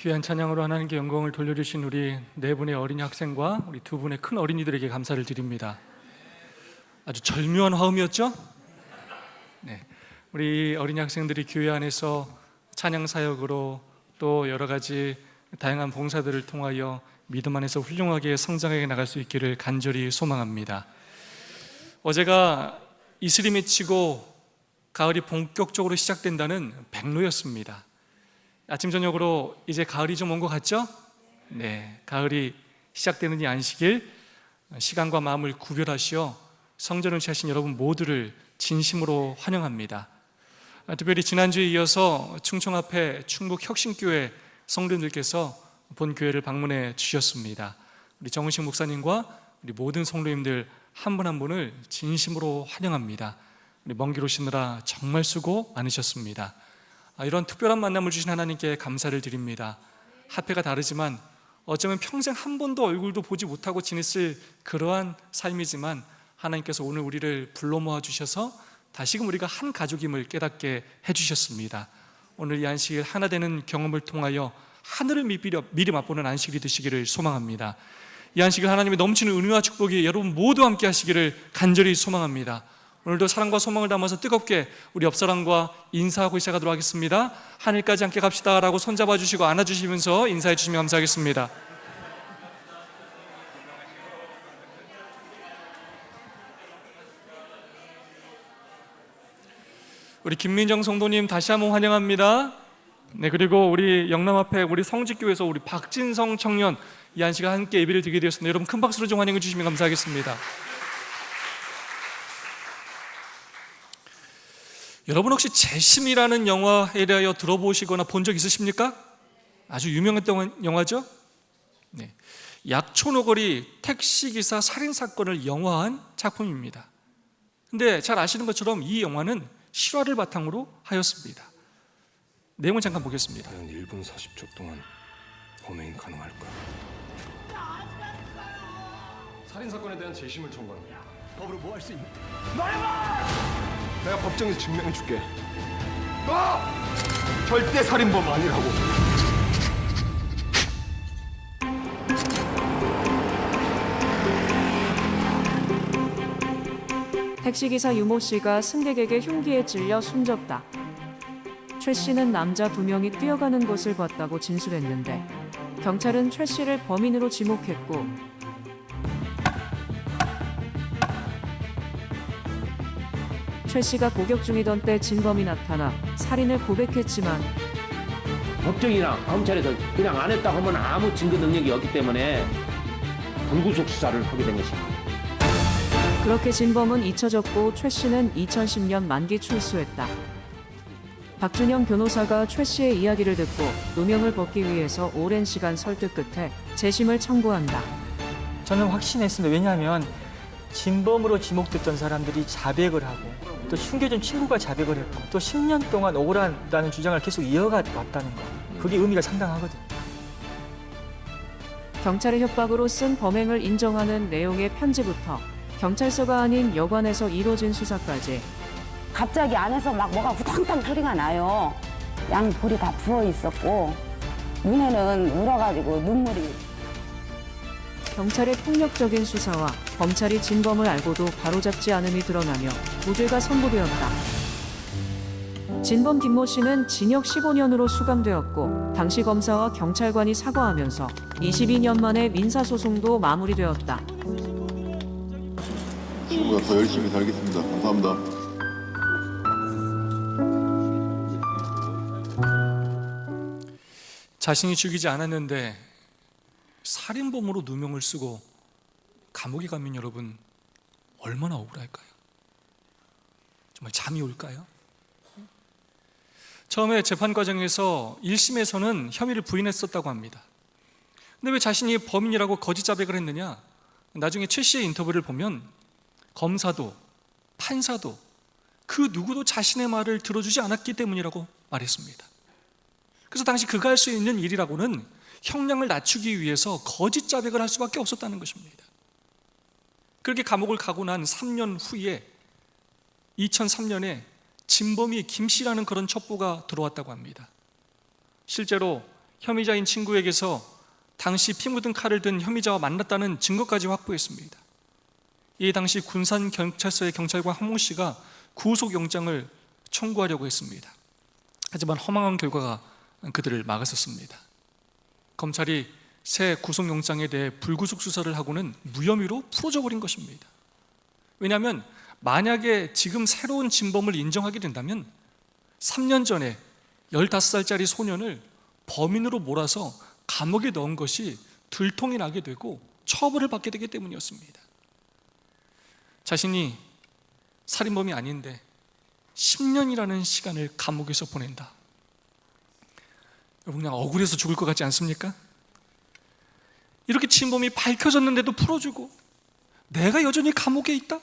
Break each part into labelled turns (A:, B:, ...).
A: 귀한 찬양으로 하나님께 영광을 돌려주신 우리 네 분의 어린이 학생과 우리 두 분의 큰 어린이들에게 감사를 드립니다. 아주 절묘한 화음이었죠? 네, 우리 어린이 학생들이 교회 안에서 찬양 사역으로 또 여러 가지 다양한 봉사들을 통하여 믿음 안에서 훌륭하게 성장해 나갈 수 있기를 간절히 소망합니다. 어제가 이슬이 맺히고 가을이 본격적으로 시작된다는 백로였습니다. 아침 저녁으로 이제 가을이 좀 온 것 같죠? 네, 가을이 시작되는 이 안식일 시간과 마음을 구별하시어 성전을 취하신 여러분 모두를 진심으로 환영합니다. 특별히 지난주에 이어서 충청 앞에 충북 혁신교회 성도님들께서 본 교회를 방문해 주셨습니다. 우리 정은식 목사님과 우리 모든 성도님들 한 분 한 분을 진심으로 환영합니다. 우리 먼 길 오시느라 정말 수고 많으셨습니다. 이런 특별한 만남을 주신 하나님께 감사를 드립니다. 화폐가 다르지만 어쩌면 평생 한 번도 얼굴도 보지 못하고 지냈을 그러한 삶이지만 하나님께서 오늘 우리를 불러 모아 주셔서 다시금 우리가 한 가족임을 깨닫게 해주셨습니다. 오늘 이 안식일 하나 되는 경험을 통하여 하늘을 미리 맛보는 안식일이 되시기를 소망합니다. 이 안식일 하나님의 넘치는 은혜와 축복이 여러분 모두 함께 하시기를 간절히 소망합니다. 오늘도 사랑과 소망을 담아서 뜨겁게 우리 옆사람과 인사하고 시작하도록 하겠습니다. 하늘까지 함께 갑시다 라고 손잡아 주시고 안아주시면서 인사해 주시면 감사하겠습니다. 우리 김민정 성도님 다시 한번 환영합니다. 네, 그리고 우리 영남 앞에 우리 성직교에서 우리 박진성 청년 이 안식일 함께 예배를 드리게 되었습니다. 여러분 큰 박수로 좀 환영해 주시면 감사하겠습니다. 여러분 혹시 재심이라는 영화에 대하여 들어보시거나 본 적 있으십니까? 아주 유명했던 영화죠? 네. 약촌오거리 택시기사 살인사건을 영화한 작품입니다. 근데 잘 아시는 것처럼 이 영화는 실화를 바탕으로 하였습니다. 내용을 잠깐 보겠습니다.
B: 과연 1분 40초 동안 범행이 가능할까? 살인사건에 대한 재심을 청구합니다. 법으로 뭐 할 수 있는? 말해봐! 내가 법정에서 증명해 줄게. 너 절대 살인범 아니라고.
C: 택시기사 유모 씨가 승객에게 흉기에 찔려 숨졌다. 최 씨는 남자 2명이 뛰어가는 것을 봤다고 진술했는데 경찰은 최 씨를 범인으로 지목했고 최 씨가 복역 중이던 때 진범이 나타나 살인을 고백했지만
D: 법정이나 검찰에서 그냥 안 했다고 하면 아무 증거 능력이 없기 때문에 불구속 수사를 하게 된 것입니다.
C: 그렇게 진범은 잊혀졌고 최 씨는 2010년 만기 출소했다. 박준영 변호사가 최 씨의 이야기를 듣고 누명을 벗기 위해서 오랜 시간 설득 끝에 재심을 청구한다.
E: 저는 확신했습니다. 왜냐하면 진범으로 지목됐던 사람들이 자백을 하고 또 숨겨진 친구가 자백을 했고 또 10년 동안 억울하다는 주장을 계속 이어가 왔다는 거, 그게 의미가 상당하거든요.
C: 경찰의 협박으로 쓴 범행을 인정하는 내용의 편지부터 경찰서가 아닌 여관에서 이뤄진 수사까지
F: 갑자기 안에서 막 뭐가 후당당 소리가 나요. 양 볼이 다 부어 있었고 눈에는 울어가지고 눈물이.
C: 경찰의 폭력적인 수사와 검찰이 진범을 알고도 바로잡지 않음이 드러나며 무죄가 선고되었다. 진범 김모 씨는 징역 15년으로 수감되었고 당시 검사와 경찰관이 사과하면서 22년 만에 민사소송도 마무리되었다.
G: 지금보다 더 열심히 살겠습니다. 감사합니다.
A: 자신이 죽이지 않았는데 살인범으로 누명을 쓰고 감옥에 가면 여러분 얼마나 억울할까요? 정말 잠이 올까요? 처음에 재판 과정에서 1심에서는 혐의를 부인했었다고 합니다. 근데 왜 자신이 범인이라고 거짓 자백을 했느냐? 나중에 최 씨의 인터뷰를 보면 검사도 판사도 그 누구도 자신의 말을 들어주지 않았기 때문이라고 말했습니다. 그래서 당시 그가 할 수 있는 일이라고는 형량을 낮추기 위해서 거짓 자백을 할 수밖에 없었다는 것입니다. 그렇게 감옥을 가고 난 3년 후에 2003년에 진범이 김씨라는 그런 첩보가 들어왔다고 합니다. 실제로 혐의자인 친구에게서 당시 피 묻은 칼을 든 혐의자와 만났다는 증거까지 확보했습니다. 이 당시 군산경찰서의 경찰관 한모 씨가 구속영장을 청구하려고 했습니다. 하지만 허망한 결과가 그들을 막았었습니다. 검찰이 새 구속영장에 대해 불구속 수사를 하고는 무혐의로 풀어져 버린 것입니다. 왜냐하면 만약에 지금 새로운 진범을 인정하게 된다면 3년 전에 15살짜리 소년을 범인으로 몰아서 감옥에 넣은 것이 들통이 나게 되고 처벌을 받게 되기 때문이었습니다. 자신이 살인범이 아닌데 10년이라는 시간을 감옥에서 보낸다. 여러분, 그냥 억울해서 죽을 것 같지 않습니까? 이렇게 진범이 밝혀졌는데도 풀어주고 내가 여전히 감옥에 있다?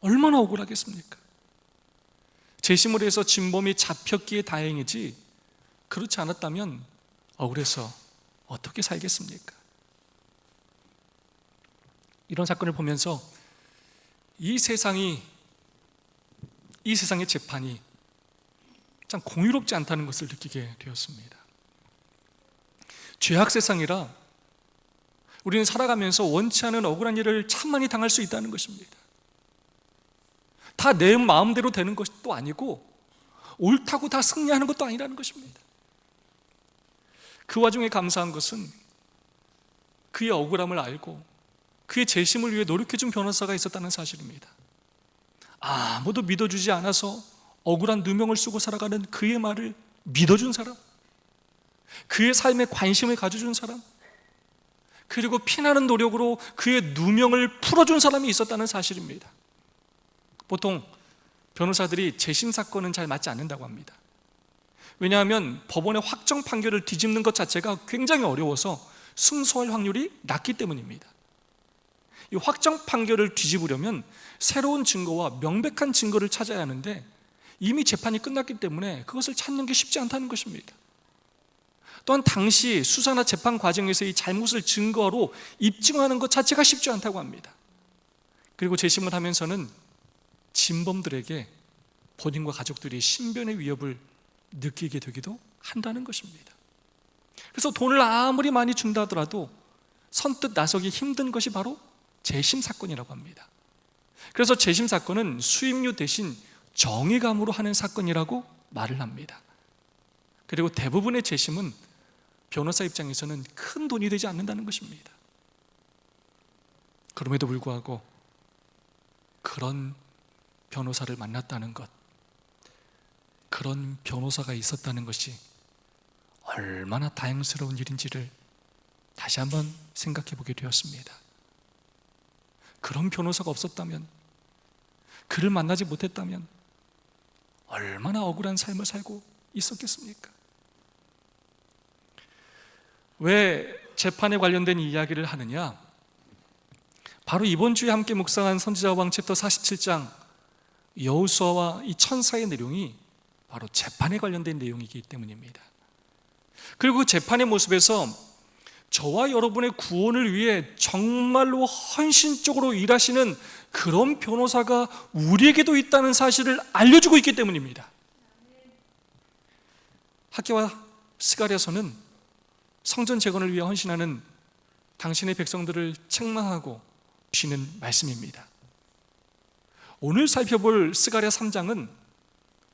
A: 얼마나 억울하겠습니까? 재심을 해서 진범이 잡혔기에 다행이지, 그렇지 않았다면 억울해서 어떻게 살겠습니까? 이런 사건을 보면서 이 세상의 재판이 참 공유롭지 않다는 것을 느끼게 되었습니다. 죄악 세상이라 우리는 살아가면서 원치 않은 억울한 일을 참 많이 당할 수 있다는 것입니다. 다 내 마음대로 되는 것도 아니고 옳다고 다 승리하는 것도 아니라는 것입니다. 그 와중에 감사한 것은 그의 억울함을 알고 그의 재심을 위해 노력해준 변호사가 있었다는 사실입니다. 아무도 믿어주지 않아서 억울한 누명을 쓰고 살아가는 그의 말을 믿어준 사람, 그의 삶에 관심을 가져준 사람, 그리고 피나는 노력으로 그의 누명을 풀어준 사람이 있었다는 사실입니다. 보통 변호사들이 재심 사건은 잘 맞지 않는다고 합니다. 왜냐하면 법원의 확정 판결을 뒤집는 것 자체가 굉장히 어려워서 승소할 확률이 낮기 때문입니다. 이 확정 판결을 뒤집으려면 새로운 증거와 명백한 증거를 찾아야 하는데 이미 재판이 끝났기 때문에 그것을 찾는 게 쉽지 않다는 것입니다. 또한 당시 수사나 재판 과정에서 이 잘못을 증거로 입증하는 것 자체가 쉽지 않다고 합니다. 그리고 재심을 하면서는 진범들에게 본인과 가족들이 신변의 위협을 느끼게 되기도 한다는 것입니다. 그래서 돈을 아무리 많이 준다 하더라도 선뜻 나서기 힘든 것이 바로 재심 사건이라고 합니다. 그래서 재심 사건은 수임료 대신 정의감으로 하는 사건이라고 말을 합니다. 그리고 대부분의 재심은 변호사 입장에서는 큰 돈이 되지 않는다는 것입니다. 그럼에도 불구하고 그런 변호사를 만났다는 것, 그런 변호사가 있었다는 것이 얼마나 다행스러운 일인지를 다시 한번 생각해 보게 되었습니다. 그런 변호사가 없었다면, 그를 만나지 못했다면 얼마나 억울한 삶을 살고 있었겠습니까? 왜 재판에 관련된 이야기를 하느냐? 바로 이번 주에 함께 묵상한 선지자왕 챕터 47장 여호수아와 이 천사의 내용이 바로 재판에 관련된 내용이기 때문입니다. 그리고 그 재판의 모습에서 저와 여러분의 구원을 위해 정말로 헌신적으로 일하시는 그런 변호사가 우리에게도 있다는 사실을 알려주고 있기 때문입니다. 학개와 스가랴서는 성전 재건을 위해 헌신하는 당신의 백성들을 책망하고 주시는 말씀입니다. 오늘 살펴볼 스가랴 3장은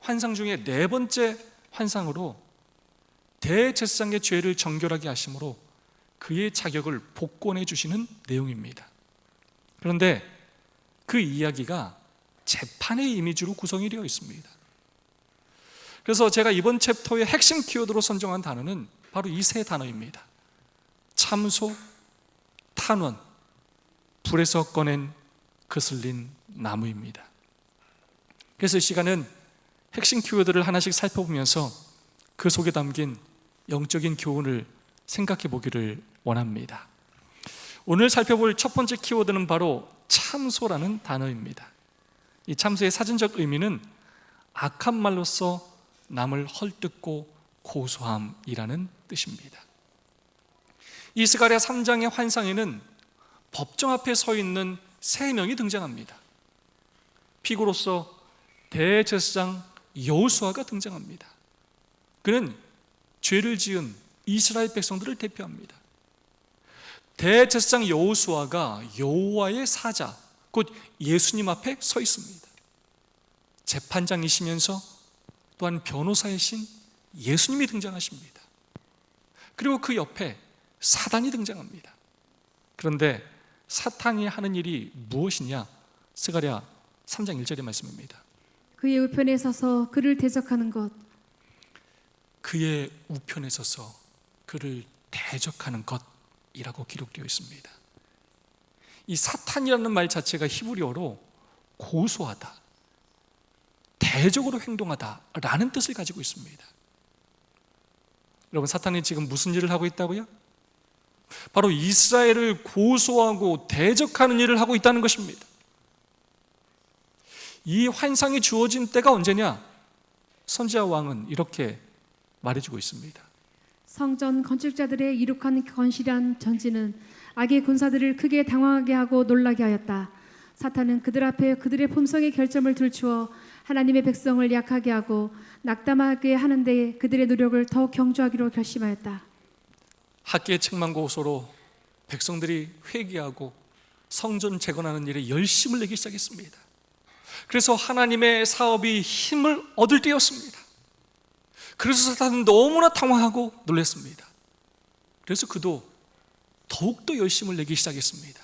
A: 환상 중에 네 번째 환상으로 대제사장의 죄를 정결하게 하심으로 그의 자격을 복권해 주시는 내용입니다. 그런데 그 이야기가 재판의 이미지로 구성이 되어 있습니다. 그래서 제가 이번 챕터의 핵심 키워드로 선정한 단어는 바로 이 세 단어입니다. 참소, 탄원, 불에서 꺼낸 거슬린 나무입니다. 그래서 이 시간은 핵심 키워드를 하나씩 살펴보면서 그 속에 담긴 영적인 교훈을 생각해 보기를 원합니다. 오늘 살펴볼 첫 번째 키워드는 바로 참소라는 단어입니다. 이 참소의 사전적 의미는 악한 말로서 남을 헐뜯고 고소함이라는 뜻입니다. 이 스가랴 3장의 환상에는 법정 앞에 서 있는 세 명이 등장합니다. 피고로서 대제사장 여호수아가 등장합니다. 그는 죄를 지은 이스라엘 백성들을 대표합니다. 대제사장 여호수아가 여호와의 사자, 곧 예수님 앞에 서 있습니다. 재판장이시면서 또한 변호사이신 예수님이 등장하십니다. 그리고 그 옆에 사단이 등장합니다. 그런데 사탄이 하는 일이 무엇이냐? 스가랴 3장 1절의 말씀입니다.
H: 그의 우편에 서서 그를 대적하는 것.
A: 그의 우편에 서서 그를 대적하는 것이라고 기록되어 있습니다. 이 사탄이라는 말 자체가 히브리어로 고소하다, 대적으로 행동하다라는 뜻을 가지고 있습니다. 여러분, 사탄이 지금 무슨 일을 하고 있다고요? 바로 이스라엘을 고소하고 대적하는 일을 하고 있다는 것입니다. 이 환상이 주어진 때가 언제냐? 선지자 왕은 이렇게 말해주고 있습니다.
H: 성전 건축자들의 이룩한 건실한 전지는 악의 군사들을 크게 당황하게 하고 놀라게 하였다. 사탄은 그들 앞에 그들의 품성의 결점을 들추어 하나님의 백성을 약하게 하고 낙담하게 하는 데 그들의 노력을 더욱 경주하기로 결심하였다.
A: 학계의 책망 고소로 백성들이 회개하고 성전 재건하는 일에 열심을 내기 시작했습니다. 그래서 하나님의 사업이 힘을 얻을 때였습니다. 그래서 사탄은 너무나 당황하고 놀랐습니다. 그래서 그도 더욱더 열심을 내기 시작했습니다.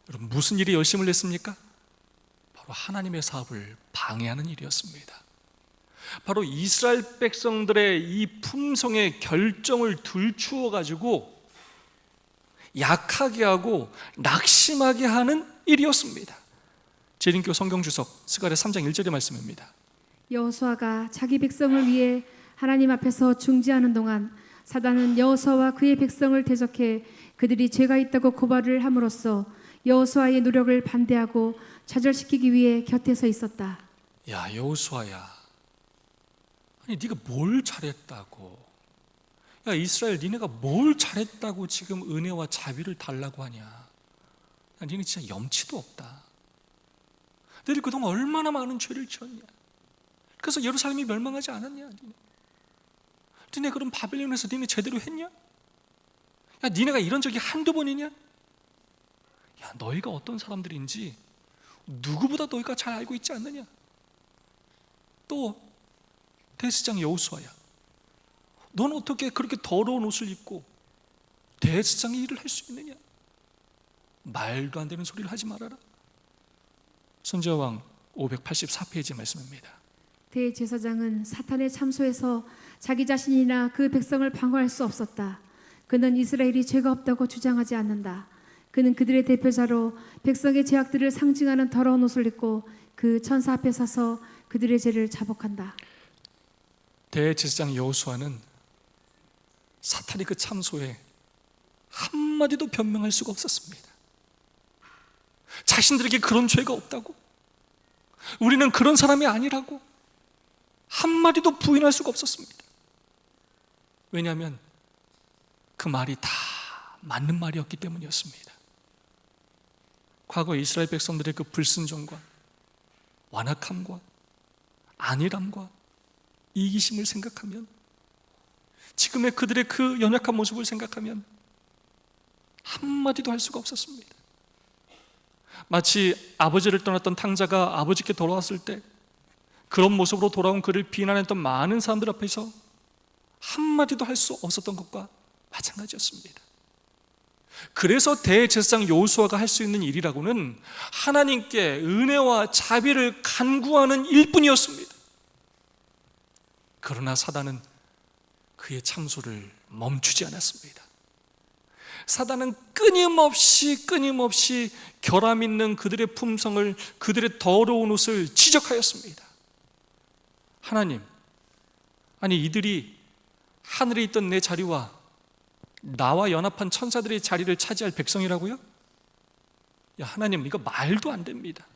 A: 여러분, 무슨 일이 열심을 냈습니까? 바로 하나님의 사업을 방해하는 일이었습니다. 바로 이스라엘 백성들의 이 품성의 결정을 들추어 가지고 약하게 하고 낙심하게 하는 일이었습니다. 재림교 성경주석 스가랴 3장 1절의 말씀입니다.
H: 여호수아가 자기 백성을 위해 하나님 앞에서 중지하는 동안 사단은 여호수아와 그의 백성을 대적해 그들이 죄가 있다고 고발을 함으로써 여호수아의 노력을 반대하고 좌절시키기 위해 곁에 서 있었다.
A: 야, 여호수아야, 아니 네가 뭘 잘했다고? 야, 이스라엘, 니네가 뭘 잘했다고 지금 은혜와 자비를 달라고 하냐? 야, 니네 진짜 염치도 없다. 너희들 그동안 얼마나 많은 죄를 지었냐? 그래서 예루살렘이 멸망하지 않았냐? 니네 그럼 바벨론에서 니네 제대로 했냐? 야, 니네가 이런 적이 한두 번이냐? 야, 너희가 어떤 사람들인지 누구보다 너희가 잘 알고 있지 않느냐? 또 대제사장 여호수아야, 넌 어떻게 그렇게 더러운 옷을 입고 대제사장의 일을 할 수 있느냐? 말도 안 되는 소리를 하지 말아라. 선지자왕 584페이지 말씀입니다.
H: 대제사장은 사탄의 참소에서 자기 자신이나 그 백성을 방어할 수 없었다. 그는 이스라엘이 죄가 없다고 주장하지 않는다. 그는 그들의 대표자로 백성의 죄악들을 상징하는 더러운 옷을 입고 그 천사 앞에 서서 그들의 죄를 자복한다.
A: 대제사장 여호수아는 사탄의 그 참소에 한마디도 변명할 수가 없었습니다. 자신들에게 그런 죄가 없다고, 우리는 그런 사람이 아니라고 한마디도 부인할 수가 없었습니다. 왜냐하면 그 말이 다 맞는 말이었기 때문이었습니다. 과거 이스라엘 백성들의 그 불순종과 완악함과 안일함과 이기심을 생각하면, 지금의 그들의 그 연약한 모습을 생각하면 한마디도 할 수가 없었습니다. 마치 아버지를 떠났던 탕자가 아버지께 돌아왔을 때 그런 모습으로 돌아온 그를 비난했던 많은 사람들 앞에서 한마디도 할 수 없었던 것과 마찬가지였습니다. 그래서 대제사장 여호수아가 할 수 있는 일이라고는 하나님께 은혜와 자비를 간구하는 일뿐이었습니다. 그러나 사단은 그의 참소를 멈추지 않았습니다. 사단은 끊임없이 결함 있는 그들의 품성을, 그들의 더러운 옷을 지적하였습니다. 하나님, 아니 이들이 하늘에 있던 내 자리와 나와 연합한 천사들의 자리를 차지할 백성이라고요? 야, 하나님, 이거 말도 안 됩니다.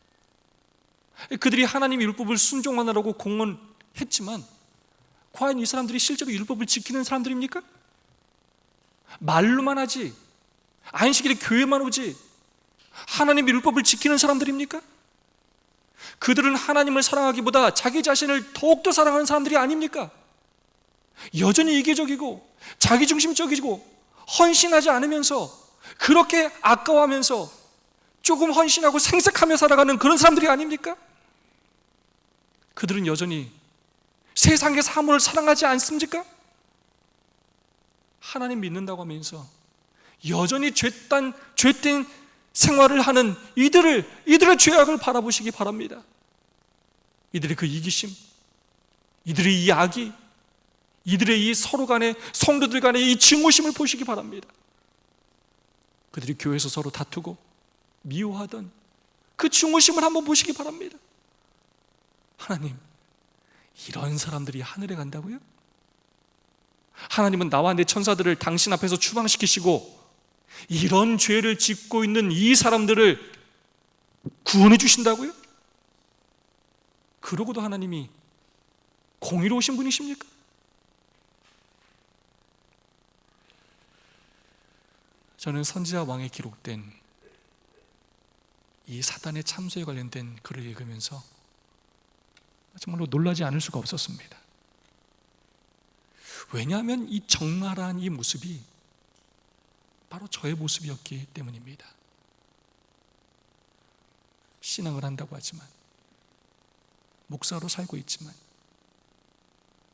A: 그들이 하나님의 율법을 순종하느라고 공언했지만 과연 이 사람들이 실제로 율법을 지키는 사람들입니까? 말로만 하지, 안식일에 교회만 오지 하나님의 율법을 지키는 사람들입니까? 그들은 하나님을 사랑하기보다 자기 자신을 더욱더 사랑하는 사람들이 아닙니까? 여전히 이기적이고 자기중심적이고 헌신하지 않으면서 그렇게 아까워하면서 조금 헌신하고 생색하며 살아가는 그런 사람들이 아닙니까? 그들은 여전히 세상의 사물을 사랑하지 않습니까? 하나님 믿는다고 하면서 여전히 죄된 생활을 하는 이들의 죄악을 바라보시기 바랍니다. 이들의 그 이기심, 이들의 이 악이, 이들의 이 서로 간의 성도들 간의 이 증오심을 보시기 바랍니다. 그들이 교회에서 서로 다투고 미워하던 그 증오심을 한번 보시기 바랍니다. 하나님, 이런 사람들이 하늘에 간다고요? 하나님은 나와 내 천사들을 당신 앞에서 추방시키시고 이런 죄를 짓고 있는 이 사람들을 구원해 주신다고요? 그러고도 하나님이 공의로우신 분이십니까? 저는 선지자 왕에 기록된 이 사단의 참소에 관련된 글을 읽으면서 정말로 놀라지 않을 수가 없었습니다. 왜냐하면 이 적나라한 이 모습이 바로 저의 모습이었기 때문입니다. 신앙을 한다고 하지만, 목사로 살고 있지만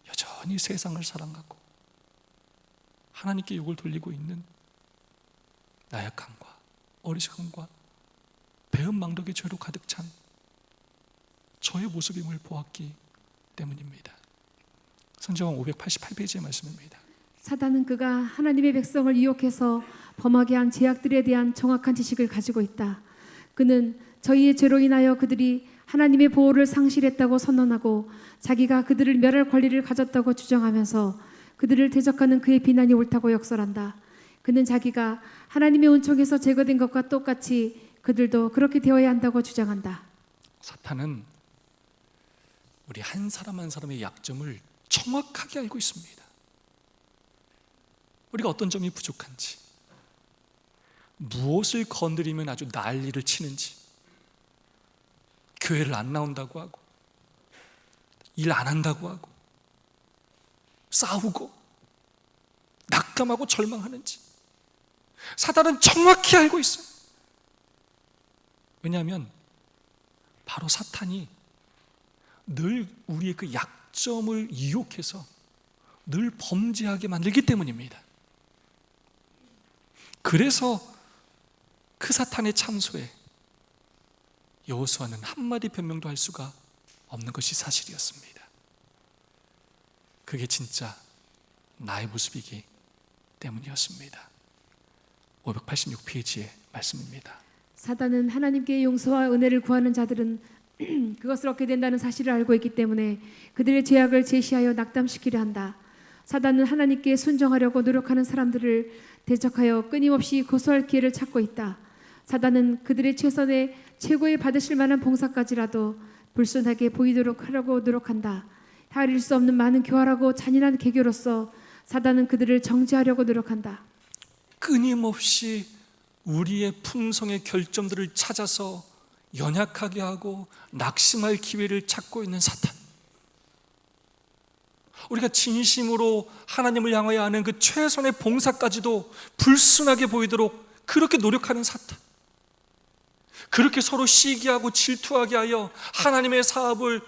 A: 여전히 세상을 사랑하고 하나님께 욕을 돌리고 있는 나약함과 어리석음과 배은망덕의 죄로 가득 찬 저의 모습임을 보았기 때문입니다. 선지자왕 588페이지의 말씀입니다.
H: 사단은 그가 하나님의 백성을 유혹해서 범하게 한 죄악들에 대한 정확한 지식을 가지고 있다. 그는 저희의 죄로 인하여 그들이 하나님의 보호를 상실했다고 선언하고 자기가 그들을 멸할 권리를 가졌다고 주장하면서 그들을 대적하는 그의 비난이 옳다고 역설한다. 그는 자기가 하나님의 은총에서 제거된 것과 똑같이 그들도 그렇게 되어야 한다고 주장한다.
A: 사탄은 우리 한 사람 한 사람의 약점을 정확하게 알고 있습니다. 우리가 어떤 점이 부족한지, 무엇을 건드리면 아주 난리를 치는지, 교회를 안 나온다고 하고 일 안 한다고 하고 싸우고 낙담하고 절망하는지 사단은 정확히 알고 있어요. 왜냐하면 바로 사탄이 늘 우리의 그 약점을 이용해서 늘 범죄하게 만들기 때문입니다. 그래서 그 사탄의 참소에 여호수아는 한마디 변명도 할 수가 없는 것이 사실이었습니다. 그게 진짜 나의 모습이기 때문이었습니다. 586페이지의 말씀입니다.
H: 사단은 하나님께 용서와 은혜를 구하는 자들은 그것을 얻게 된다는 사실을 알고 있기 때문에 그들의 죄악을 제시하여 낙담시키려 한다. 사단은 하나님께 순종하려고 노력하는 사람들을 대적하여 끊임없이 고소할 기회를 찾고 있다. 사단은 그들의 최고의 받으실 만한 봉사까지라도 불순하게 보이도록 하려고 노력한다. 헤아릴 수 없는 많은 교활하고 잔인한 계교로서 사단은 그들을 정죄하려고 노력한다.
A: 끊임없이 우리의 품성의 결점들을 찾아서 연약하게 하고 낙심할 기회를 찾고 있는 사탄. 우리가 진심으로 하나님을 향하여 하는 그 최선의 봉사까지도 불순하게 보이도록 그렇게 노력하는 사탄. 그렇게 서로 시기하고 질투하게 하여 하나님의 사업을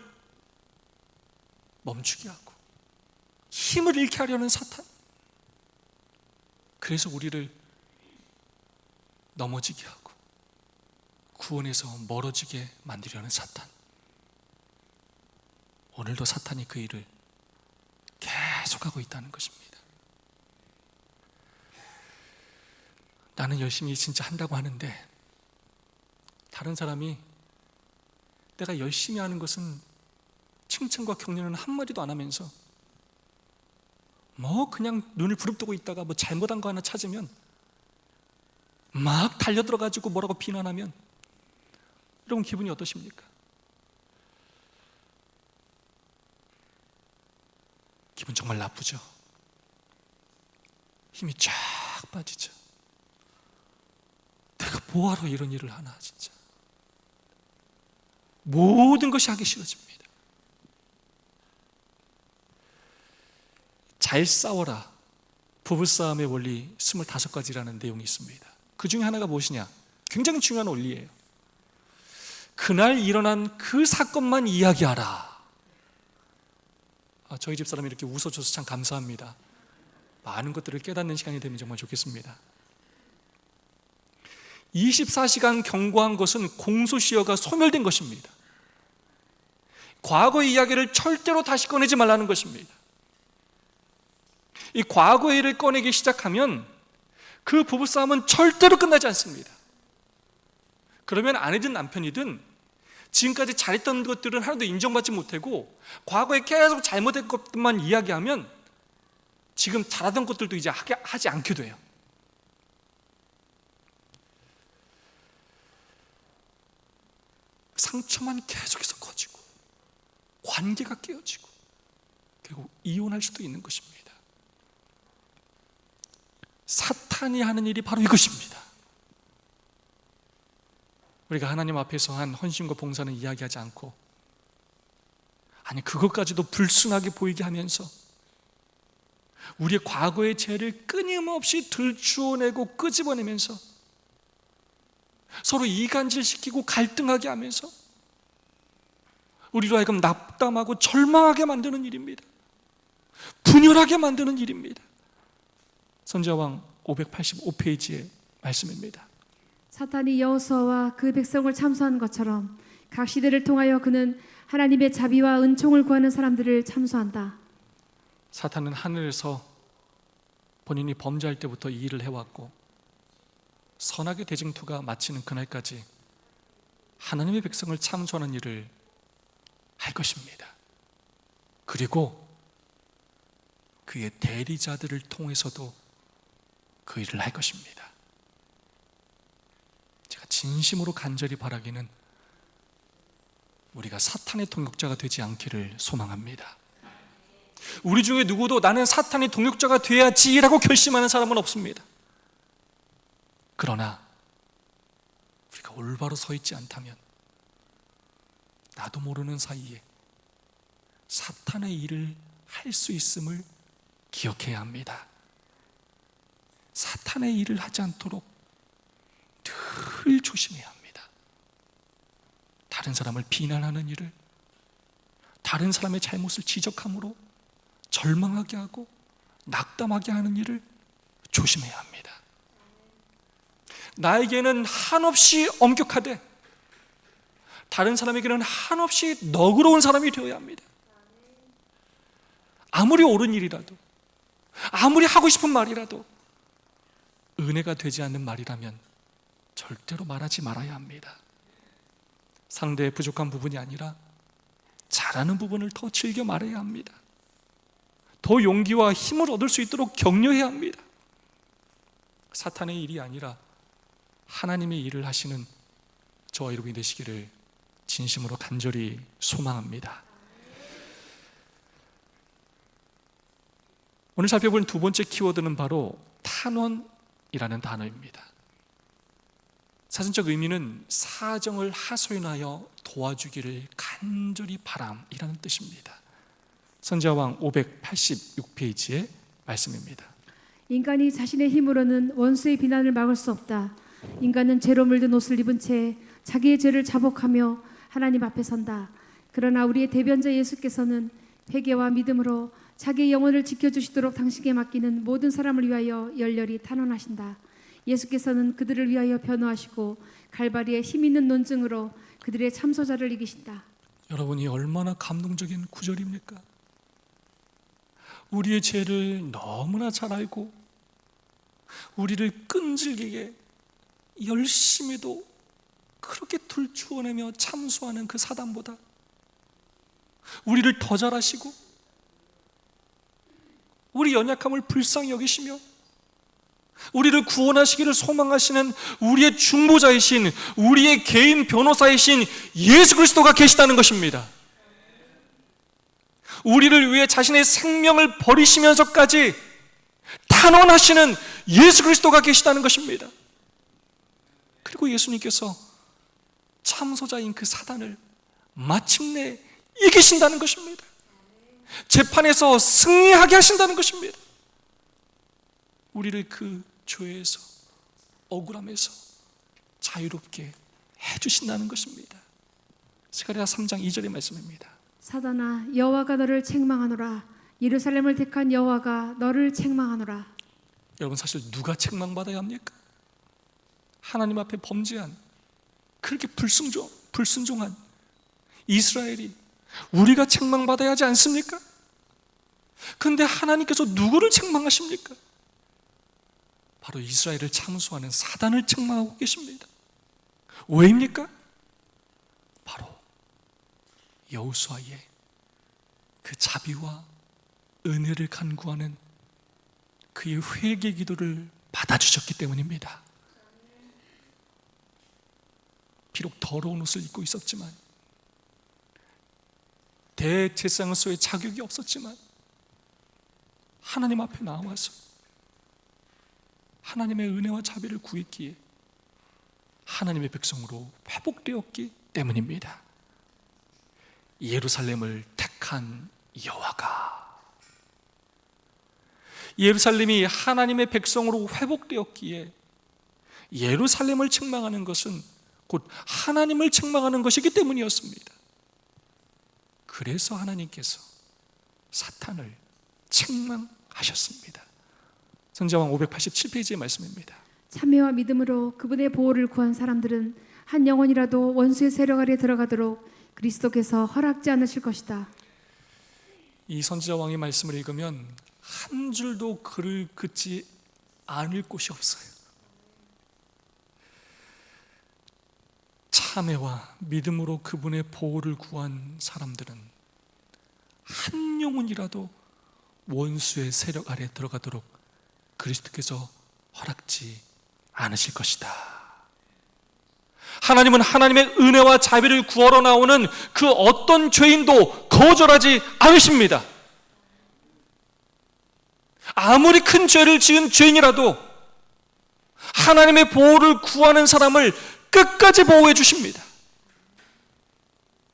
A: 멈추게 하고 힘을 잃게 하려는 사탄. 그래서 우리를 넘어지게 하고 구원에서 멀어지게 만들려는 사탄. 오늘도 사탄이 그 일을 계속하고 있다는 것입니다. 나는 열심히 진짜 한다고 하는데 다른 사람이 내가 열심히 하는 것은 칭찬과 격려는 한마디도 안 하면서 뭐 그냥 눈을 부릅뜨고 있다가 뭐 잘못한 거 하나 찾으면 막 달려들어가지고 뭐라고 비난하면 여러분 기분이 어떠십니까? 기분 정말 나쁘죠? 힘이 쫙 빠지죠? 내가 뭐하러 이런 일을 하나 진짜. 모든 것이 하기 싫어집니다. 잘 싸워라. 부부싸움의 원리 25가지라는 내용이 있습니다. 그 중에 하나가 무엇이냐? 굉장히 중요한 원리예요. 그날 일어난 그 사건만 이야기하라. 저희 집사람이 이렇게 웃어줘서 참 감사합니다. 많은 것들을 깨닫는 시간이 되면 정말 좋겠습니다. 24시간 경고한 것은 공소시효가 소멸된 것입니다. 과거의 이야기를 절대로 다시 꺼내지 말라는 것입니다. 이 과거의 일을 꺼내기 시작하면 그 부부싸움은 절대로 끝나지 않습니다. 그러면 아내든 남편이든 지금까지 잘했던 것들은 하나도 인정받지 못하고 과거에 계속 잘못된 것들만 이야기하면 지금 잘하던 것들도 이제 하지 않게 돼요. 상처만 계속해서 커지고 관계가 깨어지고 결국 이혼할 수도 있는 것입니다. 사탄이 하는 일이 바로 이것입니다. 우리가 하나님 앞에서 한 헌신과 봉사는 이야기하지 않고, 아니 그것까지도 불순하게 보이게 하면서 우리의 과거의 죄를 끊임없이 들추어내고 끄집어내면서 서로 이간질시키고 갈등하게 하면서 우리로 하여금 낙담하고 절망하게 만드는 일입니다. 분열하게 만드는 일입니다. 선지자왕 585페이지의 말씀입니다.
H: 사탄이 여호수아와 그 백성을 참수한 것처럼 각 시대를 통하여 그는 하나님의 자비와 은총을 구하는 사람들을 참수한다.
A: 사탄은 하늘에서 본인이 범죄할 때부터 이 일을 해왔고, 선악의 대징투가 마치는 그날까지 하나님의 백성을 참수하는 일을 할 것입니다. 그리고 그의 대리자들을 통해서도 그 일을 할 것입니다. 제가 진심으로 간절히 바라기는 우리가 사탄의 동역자가 되지 않기를 소망합니다. 우리 중에 누구도 나는 사탄의 동역자가 돼야지라고 결심하는 사람은 없습니다. 그러나 우리가 올바로 서 있지 않다면 나도 모르는 사이에 사탄의 일을 할 수 있음을 기억해야 합니다. 사탄의 일을 하지 않도록 늘 조심해야 합니다. 다른 사람을 비난하는 일을, 다른 사람의 잘못을 지적함으로 절망하게 하고 낙담하게 하는 일을 조심해야 합니다. 나에게는 한없이 엄격하되 다른 사람에게는 한없이 너그러운 사람이 되어야 합니다. 아무리 옳은 일이라도, 아무리 하고 싶은 말이라도 은혜가 되지 않는 말이라면 절대로 말하지 말아야 합니다. 상대의 부족한 부분이 아니라 잘하는 부분을 더 즐겨 말해야 합니다. 더 용기와 힘을 얻을 수 있도록 격려해야 합니다. 사탄의 일이 아니라 하나님의 일을 하시는 저와 여러분이 되시기를 진심으로 간절히 소망합니다. 오늘 살펴볼 두 번째 키워드는 바로 탄원이라는 단어입니다. 사전적 의미는 사정을 하소연하여 도와주기를 간절히 바람이라는 뜻입니다. 선지자왕 586페이지의 말씀입니다.
H: 인간이 자신의 힘으로는 원수의 비난을 막을 수 없다. 인간은 죄로 물든 옷을 입은 채 자기의 죄를 자복하며 하나님 앞에 선다. 그러나 우리의 대변자 예수께서는 회개와 믿음으로 자기의 영혼을 지켜주시도록 당신께 맡기는 모든 사람을 위하여 열렬히 탄원하신다. 예수께서는 그들을 위하여 변호하시고 갈바리의 힘 있는 논증으로 그들의 참소자를 이기신다.
A: 여러분이 얼마나 감동적인 구절입니까? 우리의 죄를 너무나 잘 알고 우리를 끈질기게 열심히도 그렇게 들추어내며 참수하는 그 사단보다 우리를 더 잘 아시고 우리 연약함을 불쌍히 여기시며 우리를 구원하시기를 소망하시는 우리의 중보자이신, 우리의 개인 변호사이신 예수 그리스도가 계시다는 것입니다. 우리를 위해 자신의 생명을 버리시면서까지 탄원하시는 예수 그리스도가 계시다는 것입니다. 그리고 예수님께서 참소자인 그 사단을 마침내 이기신다는 것입니다. 재판에서 승리하게 하신다는 것입니다. 우리를 그 죄에서, 억울함에서 자유롭게 해주신다는 것입니다. 스가랴 3장 2절의 말씀입니다.
H: 사단아, 여호와가 너를 책망하노라. 예루살렘을 택한 여호와가 너를 책망하노라.
A: 여러분, 사실 누가 책망받아야 합니까? 하나님 앞에 범죄한, 그렇게 불순종한 이스라엘이 우리가 책망받아야 하지 않습니까? 그런데 하나님께서 누구를 책망하십니까? 바로 이스라엘을 참소하는 사단을 책망하고 계십니다. 왜입니까? 바로 여호수아의 그 자비와 은혜를 간구하는 그의 회개 기도를 받아주셨기 때문입니다. 비록 더러운 옷을 입고 있었지만, 대제사장으로서의 자격이 없었지만, 하나님 앞에 나와서 하나님의 은혜와 자비를 구했기에 하나님의 백성으로 회복되었기 때문입니다. 예루살렘을 택한 여호와가, 예루살렘이 하나님의 백성으로 회복되었기에 예루살렘을 책망하는 것은 곧 하나님을 책망하는 것이기 때문이었습니다. 그래서 하나님께서 사탄을 책망하셨습니다. 선지자왕 587페이지의 말씀입니다.
H: 참회와 믿음으로 그분의 보호를 구한 사람들은 한 영혼이라도 원수의 세력 아래 들어가도록 그리스도께서 허락지 않으실 것이다.
A: 이 선지자왕의 말씀을 읽으면 한 줄도 글을 긋지 않을 곳이 없어요. 참회와 믿음으로 그분의 보호를 구한 사람들은 한 영혼이라도 원수의 세력 아래 들어가도록 그리스도께서 허락지 않으실 것이다. 하나님은 하나님의 은혜와 자비를 구하러 나오는 그 어떤 죄인도 거절하지 않으십니다. 아무리 큰 죄를 지은 죄인이라도 하나님의 보호를 구하는 사람을 끝까지 보호해 주십니다.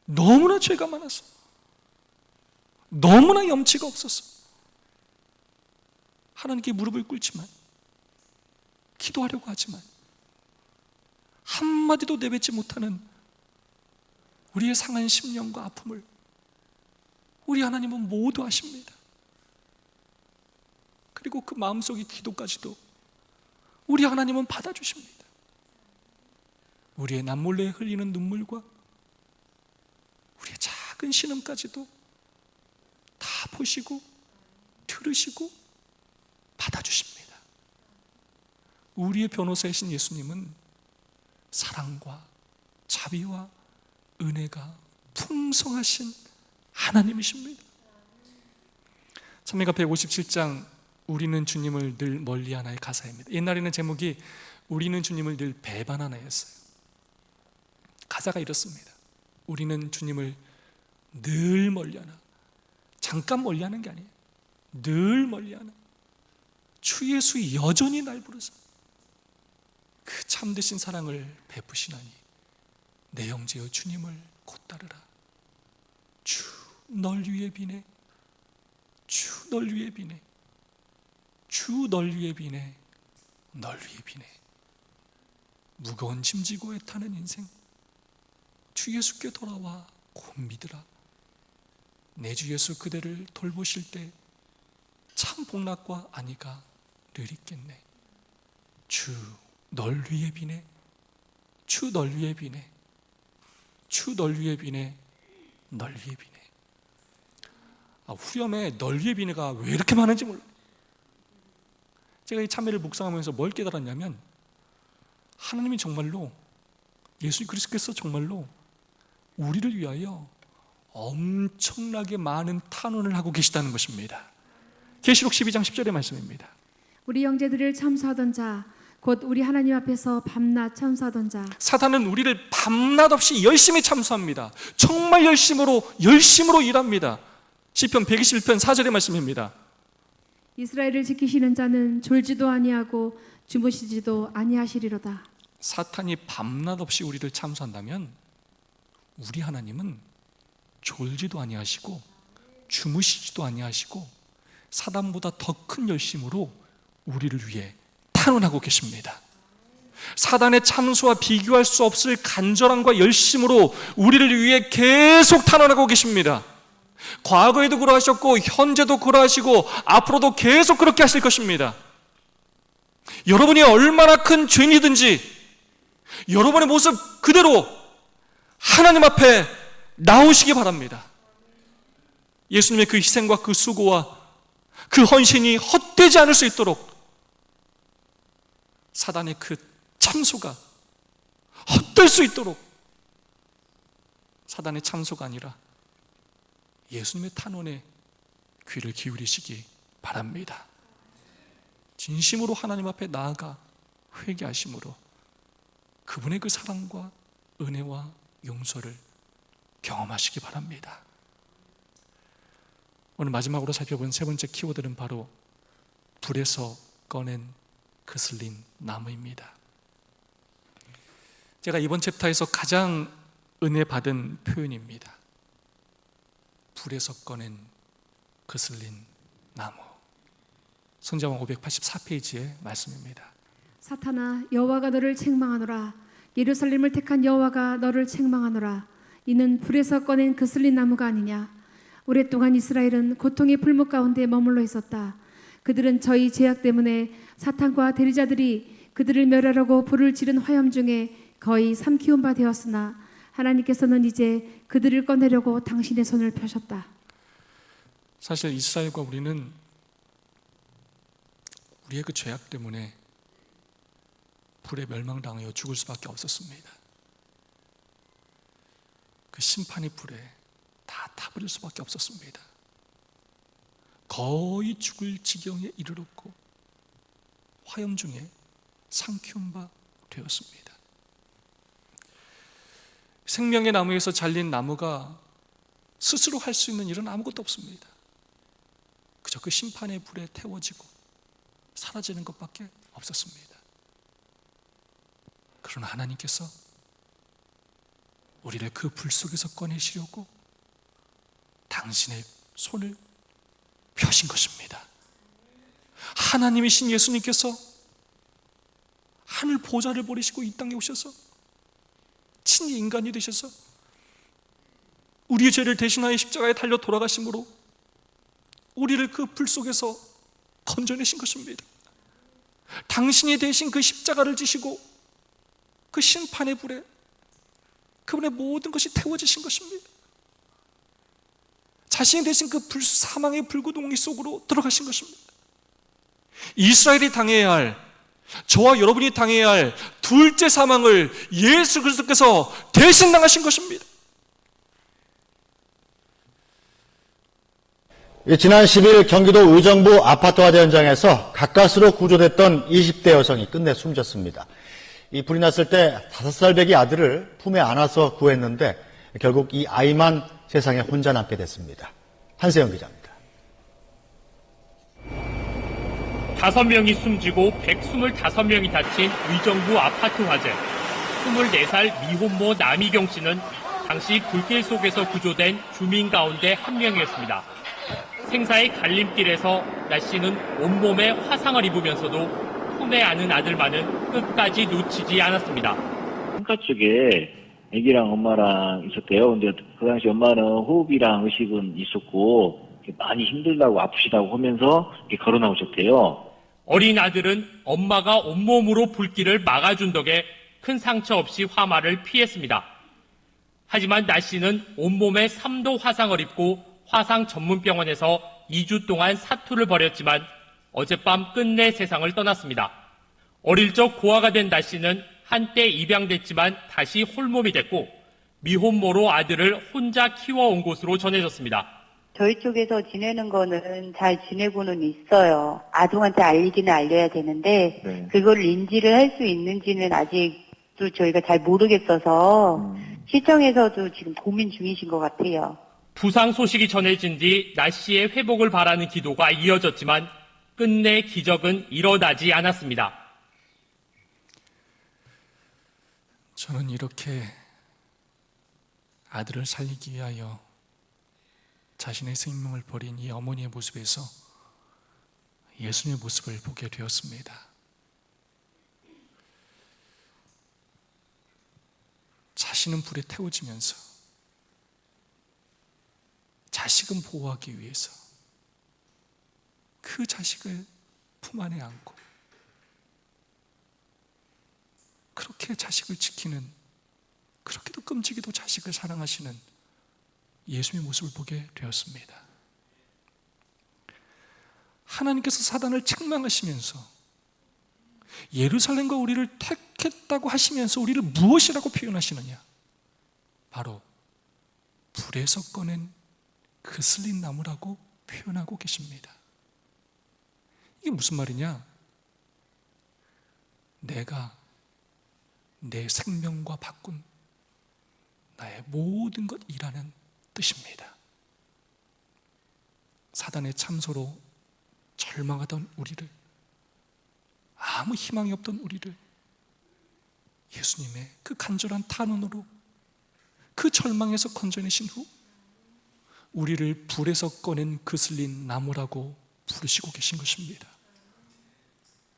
A: 너무나 죄가 많아서, 너무나 염치가 없어서 하나님께 무릎을 꿇지만, 기도하려고 하지만 한마디도 내뱉지 못하는 우리의 상한 심령과 아픔을 우리 하나님은 모두 아십니다. 그리고 그 마음속의 기도까지도 우리 하나님은 받아주십니다. 우리의 남몰래 흘리는 눈물과 우리의 작은 신음까지도 다 보시고 들으시고 받아주십니다. 우리의 변호사이신 예수님은 사랑과 자비와 은혜가 풍성하신 하나님이십니다. 찬미가 157장 우리는 주님을 늘 멀리하나의 가사입니다. 옛날에는 제목이 우리는 주님을 늘 배반하나였어요. 가사가 이렇습니다. 우리는 주님을 늘 멀리하나, 잠깐 멀리하는 게 아니에요. 늘 멀리하나. 주 예수 여전히 날 부르사 그 참되신 사랑을 베푸시나니 내 형제여 주님을 곧 따르라. 주 널 위해 비네, 주 널 위해 비네, 주 널 위해 비네, 널 위해 비네. 무거운 짐 지고 애타는 인생, 주 예수께 돌아와 곧 믿으라. 내 주 예수 그대를 돌보실 때 참 복락과 안위가 늘 있겠네. 주 널 위해 비네, 주 널 위해 비네, 주 널 위해 비네, 널 위해 비네. 후렴에 널 위해 비네가 왜 이렇게 많은지 몰라요. 제가 이 참회를 묵상하면서 뭘 깨달았냐면, 하나님이 정말로, 예수 그리스도께서 정말로 우리를 위하여 엄청나게 많은 탄원을 하고 계시다는 것입니다. 계시록 12장 10절의 말씀입니다.
H: 우리 형제들을 참수하던 자, 곧 우리 하나님 앞에서 밤낮 참수하던 자.
A: 사탄은 우리를 밤낮 없이 열심히 참수합니다. 정말 열심으로 일합니다. 시편 121편 4절의 말씀입니다.
H: 이스라엘을 지키시는 자는 졸지도 아니하고 주무시지도 아니하시리로다.
A: 사탄이 밤낮 없이 우리를 참수한다면 우리 하나님은 졸지도 아니하시고 주무시지도 아니하시고 사단보다 더 큰 열심으로 우리를 위해 탄원하고 계십니다. 사단의 참수와 비교할 수 없을 간절함과 열심으로 우리를 위해 계속 탄원하고 계십니다. 과거에도 그러하셨고 현재도 그러하시고 앞으로도 계속 그렇게 하실 것입니다. 여러분이 얼마나 큰 죄인이든지 여러분의 모습 그대로 하나님 앞에 나오시기 바랍니다. 예수님의 그 희생과 그 수고와 그 헌신이 헛되지 않을 수 있도록 사단의 그 참소가 헛될 수 있도록 사단의 참소가 아니라 예수님의 탄원에 귀를 기울이시기 바랍니다. 진심으로 하나님 앞에 나아가 회개하심으로 그분의 그 사랑과 은혜와 용서를 경험하시기 바랍니다. 오늘 마지막으로 살펴본 세 번째 키워드는 바로 불에서 꺼낸 그슬린 나무입니다. 제가 이번 챕터에서 가장 은혜 받은 표현입니다. 불에서 꺼낸 그슬린 나무. 성자왕 584페이지의 말씀입니다.
H: 사탄아, 여호와가 너를 책망하노라. 예루살렘을 택한 여호와가 너를 책망하노라. 이는 불에서 꺼낸 그슬린 나무가 아니냐. 오랫동안 이스라엘은 고통의 풀목 가운데 머물러 있었다. 그들은 저희 죄악 때문에 사탄과 대리자들이 그들을 멸하려고 불을 지른 화염 중에 거의 삼키운 바 되었으나 하나님께서는 이제 그들을 꺼내려고 당신의 손을 펴셨다.
A: 사실 이스라엘과 우리는 우리의 그 죄악 때문에 불에 멸망당하여 죽을 수밖에 없었습니다. 그 심판의 불에 다 타버릴 수밖에 없었습니다. 거의 죽을 지경에 이르렀고 화염 중에 삼키운 바 되었습니다. 생명의 나무에서 잘린 나무가 스스로 할 수 있는 일은 아무것도 없습니다. 그저 그 심판의 불에 태워지고 사라지는 것밖에 없었습니다. 그러나 하나님께서 우리를 그 불 속에서 꺼내시려고 당신의 손을 펴신 것입니다. 하나님이신 예수님께서 하늘 보좌를 버리시고 이 땅에 오셔서 친히 인간이 되셔서 우리의 죄를 대신하여 십자가에 달려 돌아가심으로 우리를 그 불 속에서 건져내신 것입니다. 당신이 대신 그 십자가를 지시고 그 심판의 불에 그분의 모든 것이 태워지신 것입니다. 자신이 대신 그 사망의 불구덩이 속으로 들어가신 것입니다. 이스라엘이 당해야 할, 저와 여러분이 당해야 할 둘째 사망을 예수 그리스도께서 대신 당하신 것입니다.
I: 지난 10일 경기도 의정부 아파트 화재 현장에서 가까스로 구조됐던 20대 여성이 끝내 숨졌습니다. 이 불이 났을 때 5살 배기 아들을 품에 안아서 구했는데 결국 이 아이만 세상에 혼자 남게 됐습니다. 한세영 기자입니다.
J: 5명이 숨지고 125명이 다친 의정부 아파트 화재. 24살 미혼모 남희경 씨는 당시 불길 속에서 구조된 주민 가운데 한 명이었습니다. 생사의 갈림길에서 나 씨는 온몸에 화상을 입으면서도 품에 안은 아들만은 끝까지 놓치지 않았습니다.
K: 창가 쪽에 아기랑 엄마랑 있었대요. 근데 그 당시 엄마는 호흡이랑 의식은 있었고 많이 힘들다고 아프시다고 하면서 이렇게 걸어 나오셨대요.
J: 어린 아들은 엄마가 온몸으로 불길을 막아준 덕에 큰 상처 없이 화마를 피했습니다. 하지만 나 씨는 온몸에 3도 화상을 입고 화상 전문병원에서 2주 동안 사투를 벌였지만 어젯밤 끝내 세상을 떠났습니다. 어릴 적 고아가 된 나 씨는 한때 입양됐지만 다시 홀몸이 됐고 미혼모로 아들을 혼자 키워온 곳으로 전해졌습니다.
L: 저희 쪽에서 지내는 거는 잘 지내고는 있어요. 아동한테 알리기는 알려야 되는데 그걸 인지를 할 수 있는지는 아직도 저희가 잘 모르겠어서 시청에서도 지금 고민 중이신 것 같아요.
J: 부상 소식이 전해진 뒤 나 씨의 회복을 바라는 기도가 이어졌지만 끝내 기적은 일어나지 않았습니다.
A: 저는 이렇게 아들을 살리기 위하여 자신의 생명을 버린 이 어머니의 모습에서 예수님의 모습을 보게 되었습니다. 자신은 불에 태워지면서 자식은 보호하기 위해서 그 자식을 품 안에 안고 그렇게 자식을 지키는, 그렇게도 끔찍이도 자식을 사랑하시는 예수님의 모습을 보게 되었습니다. 하나님께서 사단을 책망하시면서 예루살렘과 우리를 택했다고 하시면서 우리를 무엇이라고 표현하시느냐? 바로 불에서 꺼낸 그슬린 나무라고 표현하고 계십니다. 이게 무슨 말이냐? 내가 내 생명과 바꾼 나의 모든 것이라는 뜻입니다. 사단의 참소로 절망하던 우리를, 아무 희망이 없던 우리를 예수님의 그 간절한 탄원으로 그 절망에서 건져내신 후 우리를 불에서 꺼낸 그슬린 나무라고 부르시고 계신 것입니다.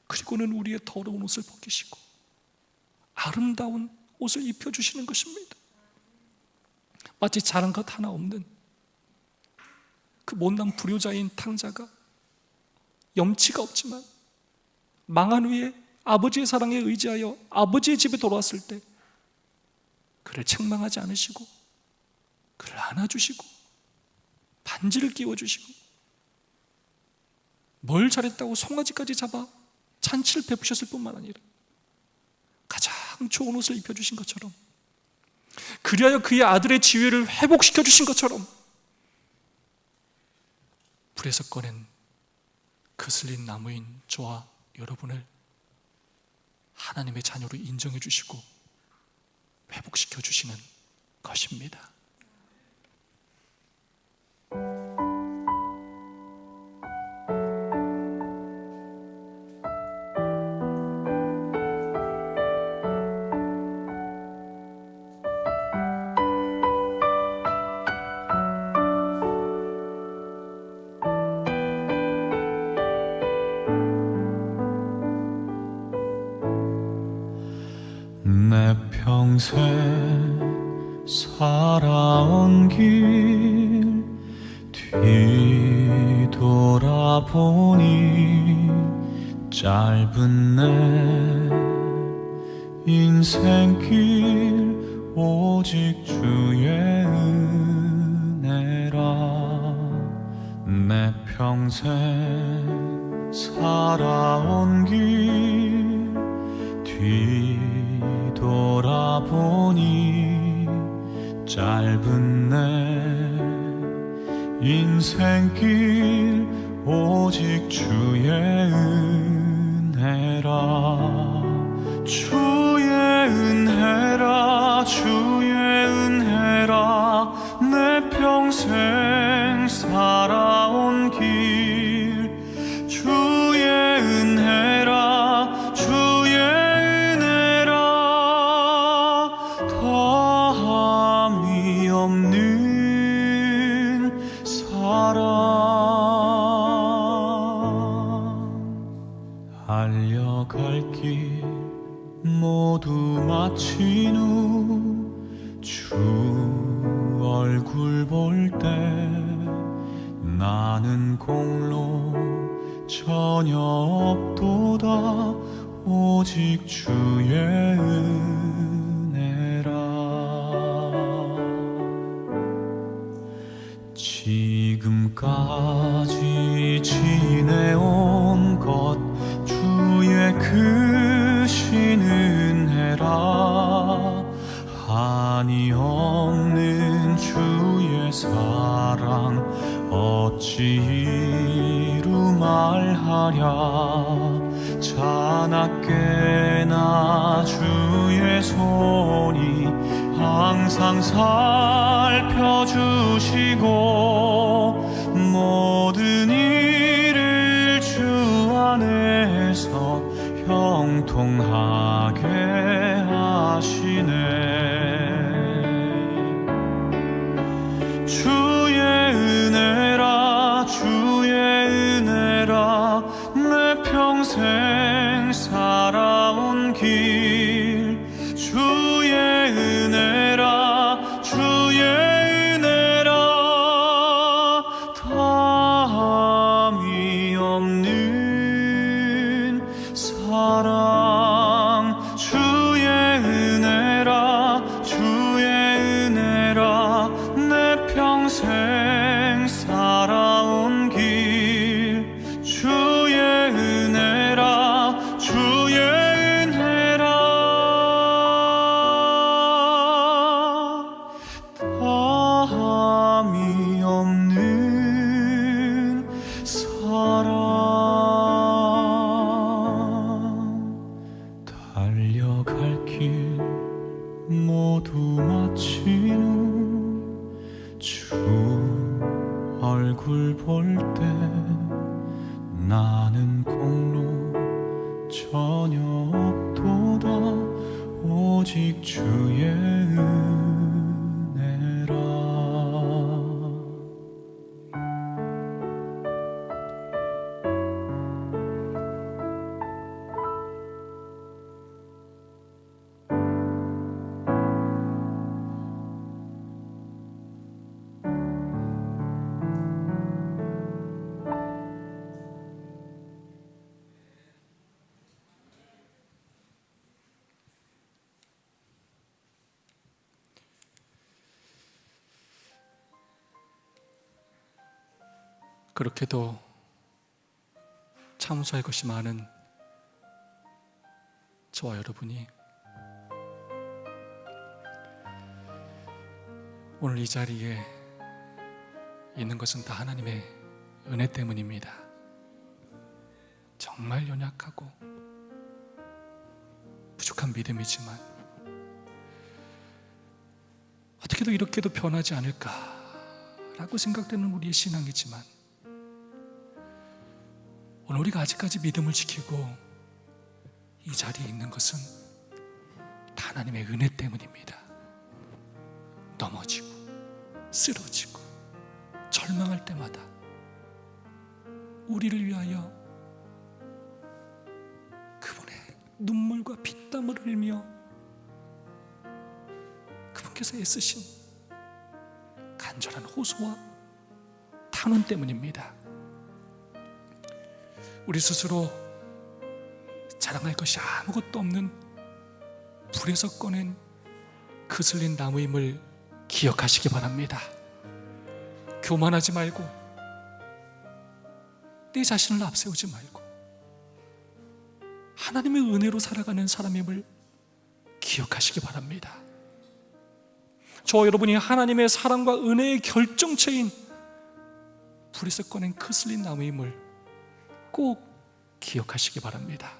A: 그리고는 우리의 더러운 옷을 벗기시고 아름다운 옷을 입혀주시는 것입니다. 마치 자랑 것 하나 없는 그 못난 불효자인 탕자가 염치가 없지만 망한 후에 아버지의 사랑에 의지하여 아버지의 집에 돌아왔을 때 그를 책망하지 않으시고 그를 안아주시고 반지를 끼워주시고 뭘 잘했다고 송아지까지 잡아 잔치를 베푸셨을 뿐만 아니라 가장 좋은 옷을 입혀주신 것처럼, 그리하여 그의 아들의 지위를 회복시켜 주신 것처럼 불에서 꺼낸 그슬린 나무인 저와 여러분을 하나님의 자녀로 인정해 주시고 회복시켜 주시는 것입니다.
M: 내 평생 살아온 길 뒤돌아보니 짧은 내 인생길 오직 주의 은혜라. 내 평생 살아온 길 뒤돌아보니 짧은 내 인생길 오직 주의 은혜라. 주의 은혜라, 주의 은혜라. 내 평생 살아온 길 주의 은혜라, 주의 은혜라. 더함이 없는 사랑 알려갈 길 모두 마친 후 주 얼굴 볼 때 나는 공로 전혀 없도다 오직 주의 은혜라. 지금까지 지내온 것 주의 크신 은혜라. 한이 없는 주의 사랑 어찌 이루 말하랴. 자나깨나 주의 손이 항상 살펴주시고 모든 일을 주 안에서 형통하게 하시네. 주의 은혜 길 주의 은혜라 주의 은혜라 다함이 없는 사랑 주의 은혜라 주의 은혜라 내 평생 살아온 길 주의 은혜라 주의 은혜라 다함이 없는 사랑 달려갈 길 모두 마친 후 주 얼굴 볼 때 나는 공로 전혀 없도다 오직 주의 은혜라.
A: 그렇게도 참소할 것이 많은 저와 여러분이 오늘 이 자리에 있는 것은 다 하나님의 은혜 때문입니다. 정말 연약하고 부족한 믿음이지만 어떻게도 이렇게도 변하지 않을까라고 생각되는 우리의 신앙이지만 오늘 우리가 아직까지 믿음을 지키고 이 자리에 있는 것은 다 하나님의 은혜 때문입니다. 넘어지고 쓰러지고 절망할 때마다 우리를 위하여 그분의 눈물과 피땀을 흘리며 그분께서 애쓰신 간절한 호소와 탄원 때문입니다. 우리 스스로 자랑할 것이 아무것도 없는 불에서 꺼낸 그슬린 나무임을 기억하시기 바랍니다. 교만하지 말고 내 자신을 앞세우지 말고 하나님의 은혜로 살아가는 사람임을 기억하시기 바랍니다. 저와 여러분이 하나님의 사랑과 은혜의 결정체인 불에서 꺼낸 그슬린 나무임을 꼭 기억하시기 바랍니다.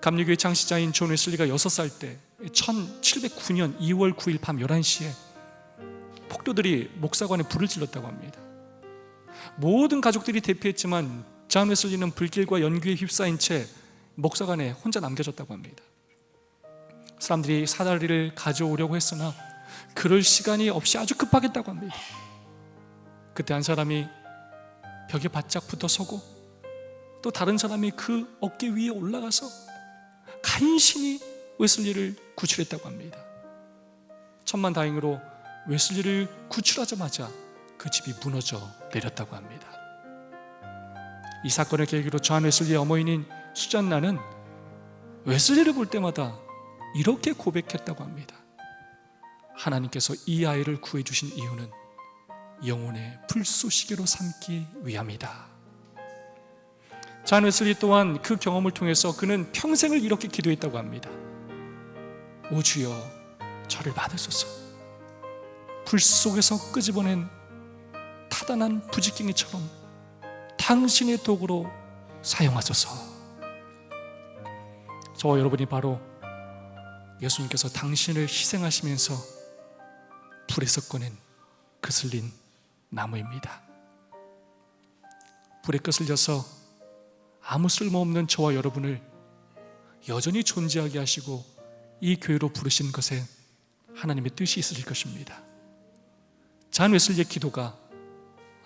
A: 감리교회 창시자인 존 웨슬리가 6살 때 1709년 2월 9일 밤 11시에 폭도들이 목사관에 불을 질렀다고 합니다. 모든 가족들이 대피했지만 존 웨슬리는 불길과 연기에 휩싸인 채 목사관에 혼자 남겨졌다고 합니다. 사람들이 사다리를 가져오려고 했으나 그럴 시간이 없이 아주 급하겠다고 합니다. 그때 한 사람이 벽에 바짝 붙어 서고 또 다른 사람이 그 어깨 위에 올라가서 간신히 웨슬리를 구출했다고 합니다. 천만다행으로 웨슬리를 구출하자마자 그 집이 무너져 내렸다고 합니다. 이 사건을 계기로 존 웨슬리의 어머니인 수잔나는 웨슬리를 볼 때마다 이렇게 고백했다고 합니다. 하나님께서 이 아이를 구해주신 이유는 영혼의 불쏘시개로 삼기 위함이다. 존 웨슬리 또한 그 경험을 통해서 그는 평생을 이렇게 기도했다고 합니다. 오 주여 저를 받으소서. 불 속에서 끄집어낸 타단한 부지깽이처럼 당신의 도구로 사용하소서. 저와 여러분이 바로 예수님께서 당신을 희생하시면서 불에서 꺼낸 그슬린 나무입니다. 불에 끄슬려서 아무 쓸모없는 저와 여러분을 여전히 존재하게 하시고 이 교회로 부르신 것에 하나님의 뜻이 있으실 것입니다. 존 웨슬리의 기도가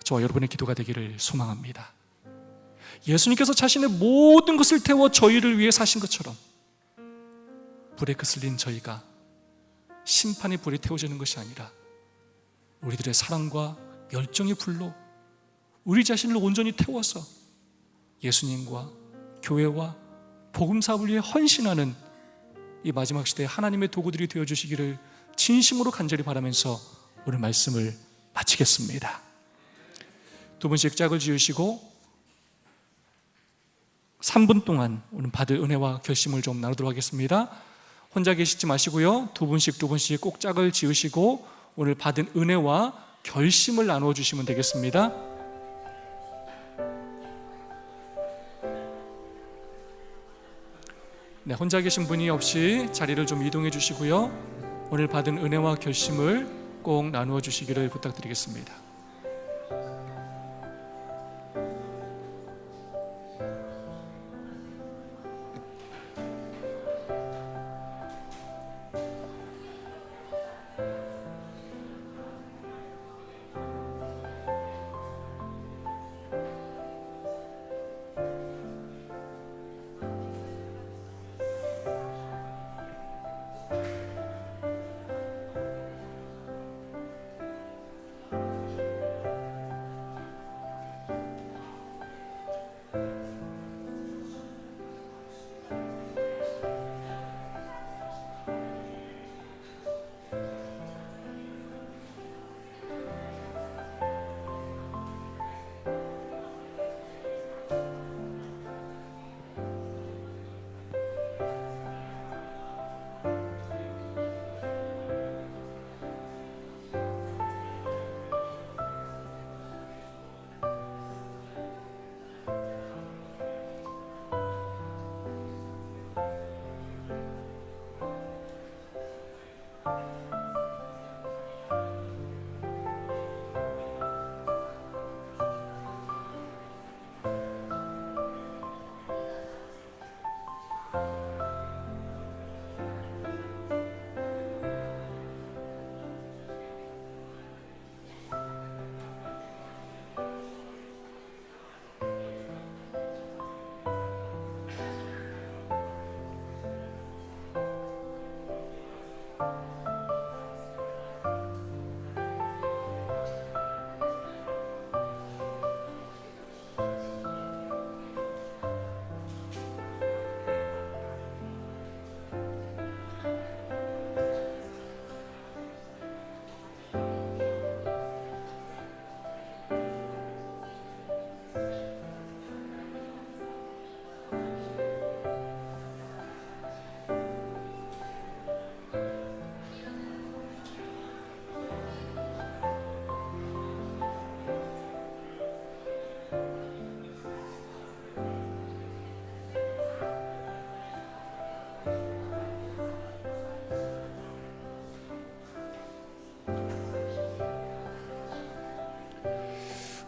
A: 저와 여러분의 기도가 되기를 소망합니다. 예수님께서 자신의 모든 것을 태워 저희를 위해 사신 것처럼 불에 거슬린 저희가 심판의 불에 태워지는 것이 아니라 우리들의 사랑과 열정의 불로 우리 자신을 온전히 태워서 예수님과 교회와 복음 사업을 위해 헌신하는 이 마지막 시대에 하나님의 도구들이 되어주시기를 진심으로 간절히 바라면서 오늘 말씀을 마치겠습니다. 두 분씩 짝을 지으시고 3분 동안 오늘 받을 은혜와 결심을 좀 나누도록 하겠습니다. 혼자 계시지 마시고요, 두 분씩 꼭 짝을 지으시고 오늘 받은 은혜와 결심을 나누어 주시면 되겠습니다. 네, 혼자 계신 분이 없이 자리를 좀 이동해 주시고요, 오늘 받은 은혜와 결심을 꼭 나누어 주시기를 부탁드리겠습니다.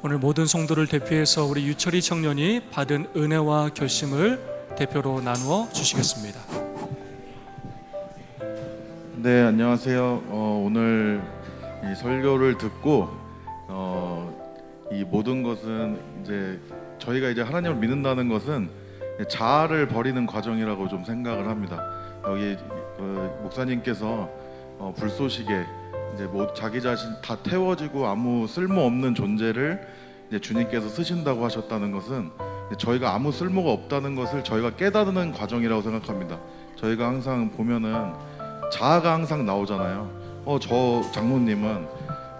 A: 오늘 모든 성도를 대표해서 우리 유철이 청년이 받은 은혜와 결심을 대표로 나누어 주시겠습니다.
N: 네, 안녕하세요. 오늘 이 설교를 듣고 이 모든 것은 이제 저희가 이제 하나님을 믿는다는 것은 자아를 버리는 과정이라고 좀 생각을 합니다. 여기 목사님께서 불쏘시개 이제 자기 자신 다 태워지고 아무 쓸모없는 존재를 이제 주님께서 쓰신다고 하셨다는 것은 저희가 아무 쓸모가 없다는 것을 저희가 깨닫는 과정이라고 생각합니다. 저희가 항상 보면은 자아가 항상 나오잖아요. 저 장로님은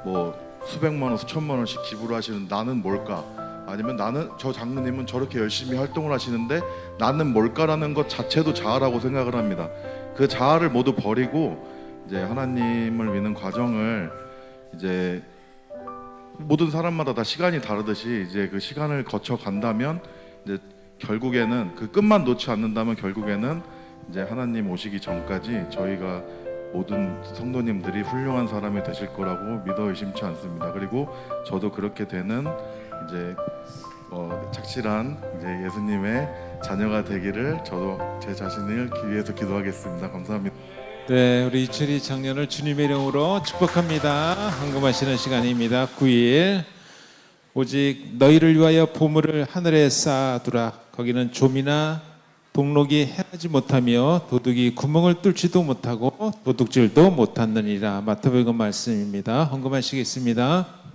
N: 뭐 수백만 원, 수천만 원씩 기부를 하시는 나는 뭘까? 아니면 저 장로님은 저렇게 열심히 활동을 하시는데 나는 뭘까라는 것 자체도 자아라고 생각을 합니다. 그 자아를 모두 버리고 이제 하나님을 믿는 과정을 이제 모든 사람마다 다 시간이 다르듯이 이제 그 시간을 거쳐 간다면 이제 결국에는 그 끝만 놓지 않는다면 결국에는 이제 하나님 오시기 전까지 저희가 모든 성도님들이 훌륭한 사람이 되실 거라고 믿어 의심치 않습니다. 그리고 저도 그렇게 되는 이제 착실한 이제 예수님의 자녀가 되기를 저도 제 자신을 위해서 기도하겠습니다. 감사합니다.
O: 네, 우리 이철이 청년을 주님의 이름으로 축복합니다. 헌금하시는 시간입니다. 9일 오직 너희를 위하여 보물을 하늘에 쌓아두라. 거기는 좀이나 동록이 행하지 못하며 도둑이 구멍을 뚫지도 못하고 도둑질도 못하느니라. 마태복음 말씀입니다. 헌금하시겠습니다.